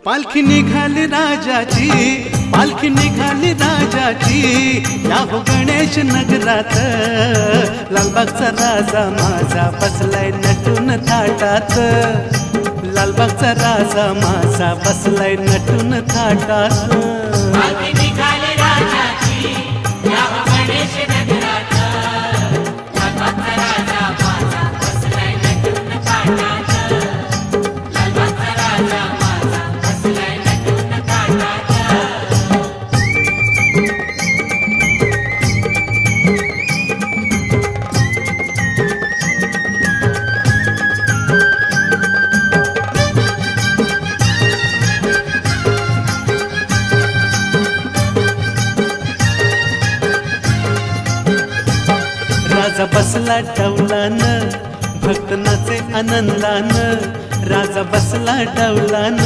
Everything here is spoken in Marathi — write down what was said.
पालखी निघाली राजाची, पालखी निघाली राजाची, या हो गणेश नगरात। लालबागचा राजा माझा बसलाय नटून थाटात, लालबागचा राजा माझा बसलाय नटून थाटात। पालखी निघाली राजाची, या हो गणेश नगरात। लालबागचा राजा माझा बसलाय नटून थाटात, लालबागचा राजा माझा बसलाय नटून थाटात। राजा बसला डौलान, भक्त नाचे आनंदान, राजा बसला डौलान,